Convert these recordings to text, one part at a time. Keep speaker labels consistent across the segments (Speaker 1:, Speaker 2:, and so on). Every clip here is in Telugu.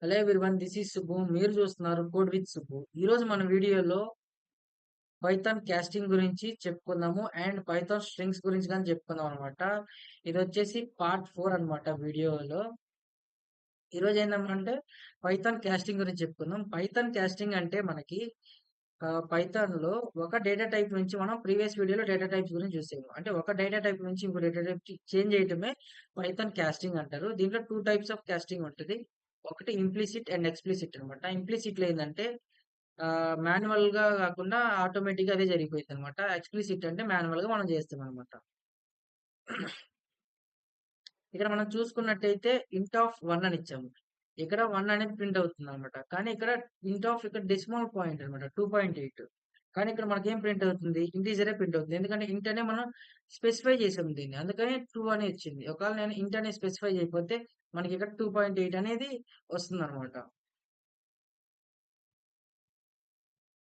Speaker 1: Hello everyone, this is Subbu. మీరు చూస్తున్నారు కోడ్ విత్ సుబ్బు. ఈరోజు మన వీడియోలో పైథాన్ కాస్టింగ్ గురించి చెప్పుకుందాము అండ్ పైథాన్ స్ట్రింగ్స్ గురించి కానీ చెప్పుకుందాం అనమాట. ఇది వచ్చేసి పార్ట్ 4 అనమాట వీడియోలో. ఈరోజు ఏంటంటే పైథాన్ కాస్టింగ్ గురించి చెప్పుకుందాం. పైథాన్ కాస్టింగ్ అంటే మనకి పైథాన్‌లో ఒక డేటా టైప్ నుంచి మనం ప్రీవియస్ వీడియోలో డేటా టైప్స్ గురించి చూసాము. అంటే ఒక డేటా టైప్ నుంచి ఇంకో డేటా టైప్‌కి చేంజ్ చేయటమే పైథాన్ కాస్టింగ్ అంటారు. దీంట్లో 2 టైప్స్ ఆఫ్ కాస్టింగ్ ఉంటది. ఒకటి ఇంప్లిసిట్ అండ్ ఎక్స్‌ప్లిసిట్ అనమాట. ఇంప్లిసిట్‌లో ఏందంటే మాన్యువల్‌గా కాకుండా ఆటోమేటిక్‌గా అదే జరిగిపోయిద్దనమాట. ఎక్స్‌ప్లిసిట్ అంటే మాన్యువల్‌గా మనం చేస్తామనమాట. ఇక్కడ మనం చూసుకున్నట్టయితే ఇంట్ ఆఫ్ 1 అని ఇచ్చాము. ఇక్కడ 1 అనేది ప్రింట్ అవుతుందనమాట. కానీ ఇక్కడ ఇక్కడ డెసిమల్ పాయింట్ అనమాట. 2.8. కానీ ఇక్కడ మనకేం ప్రింట్ అవుతుంది? ఇంటిజరే ప్రింట్ అవుతుంది. ఎందుకంటే ఇంట్ అనే మనం స్పెసిఫై చేసాం దీన్ని. అందుకని 2 అని వచ్చింది. ఒకవేళ నేను ఇంట్ అనేది స్పెసిఫై చేయకపోతే మనకి ఇక్కడ 2.8 అనేది వస్తుందనమాట.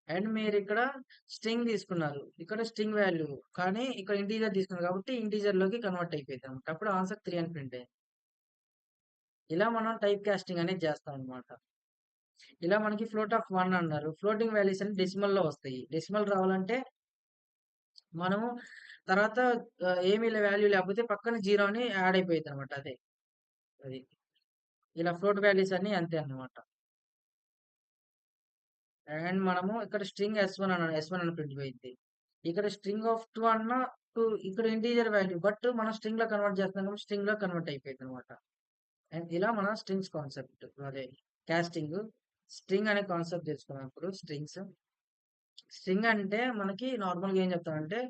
Speaker 1: అండ్ మీరిక్కడ స్ట్రింగ్ తీసుకున్నారు. ఇక్కడ స్ట్రింగ్ వాల్యూ కానీ ఇక్కడ ఇంటిజర్ తీసుకున్నారు కాబట్టి ఇంటిజర్‌లోకి కన్వర్ట్ అయిపోయిద్దనమాట. అప్పుడు ఆన్సర్ 3 అని ప్రింట్ అయింది. ఇలా మనం టైప్ కాస్టింగ్ అనేది చేస్తామనమాట. ఇలా మనకి ఫ్లోట్ ఆఫ్ 1 అన్నారు. ఫ్లోటింగ్ వాల్యూస్ అని డెసిమల్‌లో వస్తాయి. డెసిమల్ రావాలంటే మనము తర్వాత ఏమీ వాల్యూ లేకపోతే పక్కన 0 అని యాడ్ అయిపోయిద్దనమాట అదే. అది. ఇలా ఫ్లోట్ వాల్యూస్ అన్నీ అంతే అన్నమాట. అండ్ మనము ఇక్కడ స్ట్రింగ్ ఎస్1 అని ప్రింట్ పోయిద్ది. ఇక్కడ స్ట్రింగ్ ఆఫ్ 2 అన్నా 2 ఇక్కడ ఇంటీజర్ వాల్యూ బట్ మనం స్ట్రింగ్‌లో కన్వర్ట్ చేస్తున్నాం కాబట్టి స్ట్రింగ్‌లో కన్వర్ట్ అయిపోయిద్దనమాట. అండ్ ఇలా మన స్ట్రింగ్స్ కాన్సెప్ట్ అదే కాస్టింగ్. స్ట్రింగ్ అనే కాన్సెప్ట్ తెలుసుకున్నాం ఇప్పుడు స్ట్రింగ్స్. స్ట్రింగ్ అంటే మనకి నార్మల్‌గా ఏం చెప్తామంటే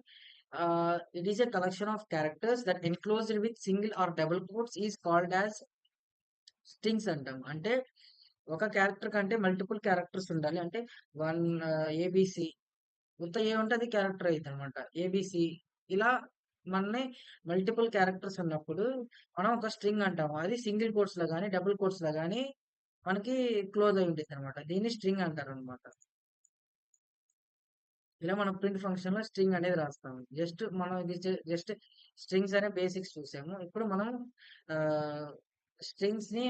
Speaker 1: it is a collection of characters that enclosed with single or double quotes is called as strings అంటాం. అంటే ఒక క్యారెక్టర్ కంటే మల్టిపుల్ క్యారెక్టర్స్ ఉండాలి. అంటే 1 ఏబీసీ ఉత్త ఏ ఉంటే అది క్యారెక్టర్ అయిద్దనమాట. ఏబీసీ ఇలా మనని మల్టిపుల్ క్యారెక్టర్స్ ఉన్నప్పుడు మనం ఒక స్ట్రింగ్ అంటాము. అది సింగిల్ కోట్స్‌లో గాని, డబుల్ కోట్స్‌లో గాని మనకి క్లోజ్ అయి ఉండిద్దనమాట. దీన్ని స్ట్రింగ్ అంటారనమాట. ఇలా మనం ప్రింట్ ఫంక్షన్‌లో స్ట్రింగ్ అనేది రాస్తాము. జస్ట్ మనం ఇది జస్ట్ స్ట్రింగ్స్ అనే బేసిక్స్ చూసాము. ఇప్పుడు మనం ఆహ్, స్ట్రింగ్స్‌ని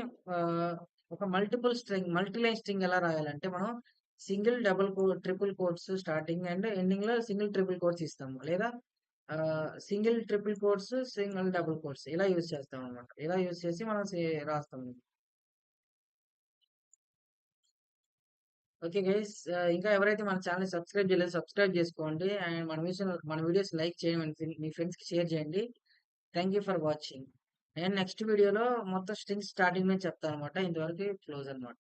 Speaker 1: ఒక మల్టీ లైన్ స్ట్రింగ్ ఎలా రాయాలంటే మనం single, triple quotes starting and ఎండింగ్‌లో సింగిల్, ట్రిపుల్ కోట్స్ ఇస్తాము. లేదా single, triple quotes, single, double quotes ఇలా యూజ్ చేస్తామనమాట. ఇలా యూజ్ చేసి మనం రాస్తాము. Okay guys. ఇంకా ఎవరైతే మన ఛానెల్‌ని సబ్స్క్రైబ్ చేయలేదో సబ్స్క్రైబ్ చేసుకోండి. అండ్ మన వీడియోస్ లైక్ చేయండి. మీ ఫ్రెండ్స్‌కి షేర్ చేయండి. Thank you for watching. నేను నెక్స్ట్ వీడియోలో మొత్తం స్ట్రింగ్స్ స్టార్టింగ్ నుంచి చెప్తానన్నమాట. ఇంతవరకు క్లోజ్ అన్నమాట.